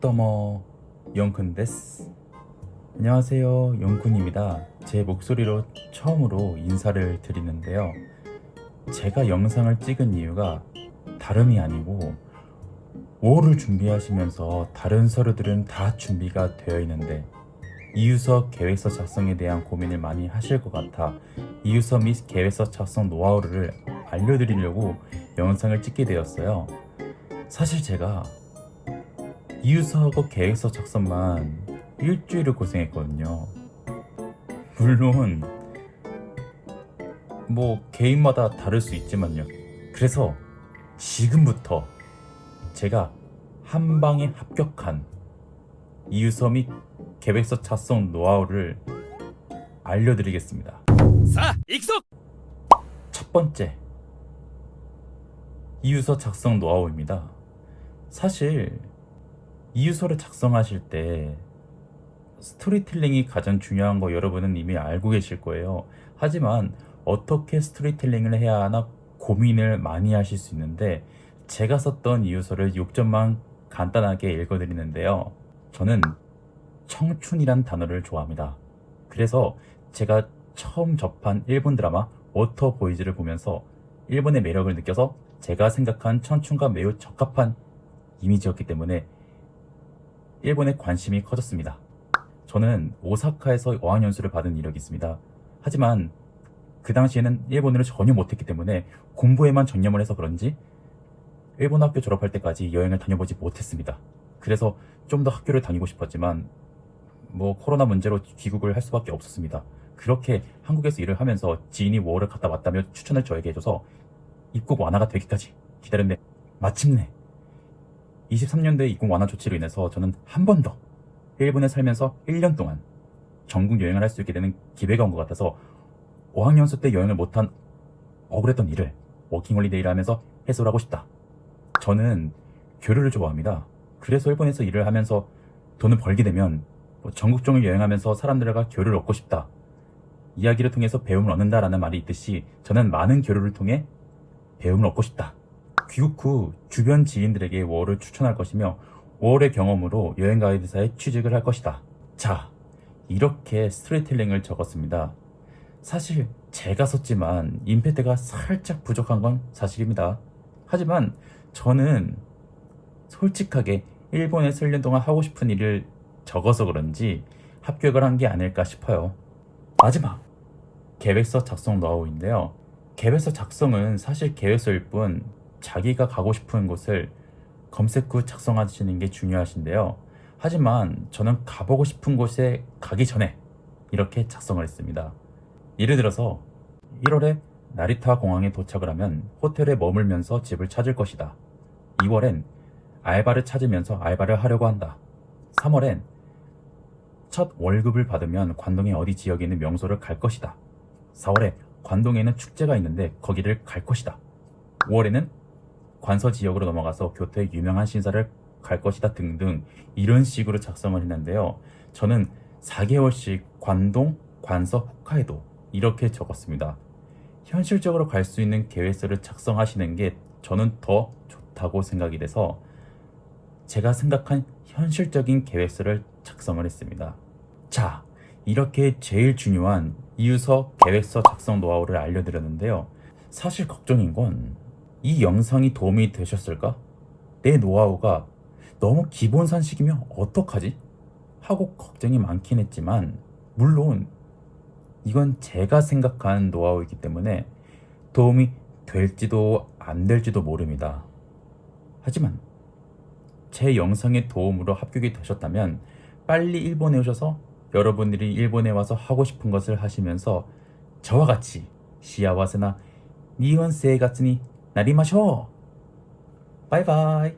도모 용쿤 데스. 안녕하세요, 용쿤입니다. 제 목소리로 처음으로 인사를 드리는데요. 제가 영상을 찍은 이유가 다름이 아니고, 5를 준비하시면서 다른 서류들은 다 준비가 되어 있는데 이유서 계획서 작성에 대한 고민을 많이 하실 것 같아 이유서 및 계획서 작성 노하우를 알려드리려고 영상을 찍게 되었어요. 사실 제가 이유서하고 계획서 작성만 일주일을 고생했거든요. 물론 개인마다 다를 수 있지만요. 그래서 지금부터 제가 한방에 합격한 이유서 및 계획서 작성 노하우를 알려드리겠습니다. 익숙! 첫 번째, 이유서 작성 노하우입니다. 사실 이유서를 작성하실 때 스토리텔링이 가장 중요한 거 여러분은 이미 알고 계실 거예요. 하지만 어떻게 스토리텔링을 해야 하나 고민을 많이 하실 수 있는데, 제가 썼던 이유서를 욕점만 간단하게 읽어드리는데요. 저는 청춘이란 단어를 좋아합니다. 그래서 제가 처음 접한 일본 드라마 워터보이즈를 보면서 일본의 매력을 느껴서 제가 생각한 청춘과 매우 적합한 이미지였기 때문에 일본에 관심이 커졌습니다. 저는 오사카에서 어학연수를 받은 이력이 있습니다. 하지만 그 당시에는 일본어를 전혀 못했기 때문에 공부에만 전념을 해서 그런지 일본 학교 졸업할 때까지 여행을 다녀보지 못했습니다. 그래서 좀 더 학교를 다니고 싶었지만 코로나 문제로 귀국을 할 수밖에 없었습니다. 그렇게 한국에서 일을 하면서 지인이 워홀을 갔다 왔다며 추천을 저에게 해줘서 입국 완화가 되기까지 기다렸는데, 마침내 23년도에 입국 완화 조치로 인해서 저는 한 번 더 일본에 살면서 1년 동안 전국 여행을 할 수 있게 되는 기회가 온 것 같아서 어학연수 때 여행을 못한 억울했던 일을 워킹홀리데이를 하면서 해소를 하고 싶다. 저는 교류를 좋아합니다. 그래서 일본에서 일을 하면서 돈을 벌게 되면 전국종을 여행하면서 사람들과 교류를 얻고 싶다. 이야기를 통해서 배움을 얻는다라는 말이 있듯이 저는 많은 교류를 통해 배움을 얻고 싶다. 귀국 후 주변 지인들에게 워홀을 추천할 것이며 워홀의 경험으로 여행 가이드사에 취직을 할 것이다. 자, 이렇게 스토리텔링을 적었습니다. 사실 제가 썼지만 임팩트가 살짝 부족한 건 사실입니다. 하지만 저는 솔직하게 일본에 1년 동안 하고 싶은 일을 적어서 그런지 합격을 한 게 아닐까 싶어요. 마지막, 계획서 작성 노하우인데요. 계획서 작성은 사실 계획서일 뿐 자기가 가고 싶은 곳을 검색 후 작성하시는 게 중요하신데요. 하지만 저는 가보고 싶은 곳에 가기 전에 이렇게 작성을 했습니다. 예를 들어서 1월에 나리타 공항에 도착을 하면 호텔에 머물면서 집을 찾을 것이다. 2월엔 알바를 찾으면서 알바를 하려고 한다. 3월엔 첫 월급을 받으면 관동의 어디 지역에 있는 명소를 갈 것이다. 4월에 관동에는 축제가 있는데 거기를 갈 것이다. 5월에는 관서 지역으로 넘어가서 교토의 유명한 신사를 갈 것이다 등등, 이런 식으로 작성을 했는데요. 저는 4개월씩 관동, 관서, 홋카이도 이렇게 적었습니다. 현실적으로 갈 수 있는 계획서를 작성하시는 게 저는 더 좋다고 생각이 돼서 제가 생각한 현실적인 계획서를 작성을 했습니다. 자, 이렇게 제일 중요한 이유서 계획서 작성 노하우를 알려드렸는데요. 사실 걱정인 건 이 영상이 도움이 되셨을까? 내 노하우가 너무 기본산식이면 어떡하지? 하고 걱정이 많긴 했지만, 물론 이건 제가 생각한 노하우이기 때문에 도움이 될지도 안 될지도 모릅니다. 하지만 제 영상의 도움으로 합격이 되셨다면 빨리 일본에 오셔서 여러분들이 일본에 와서 하고 싶은 것을 하시면서 저와 같이 시아와세나 니혼生活になりましょう. 바이바이.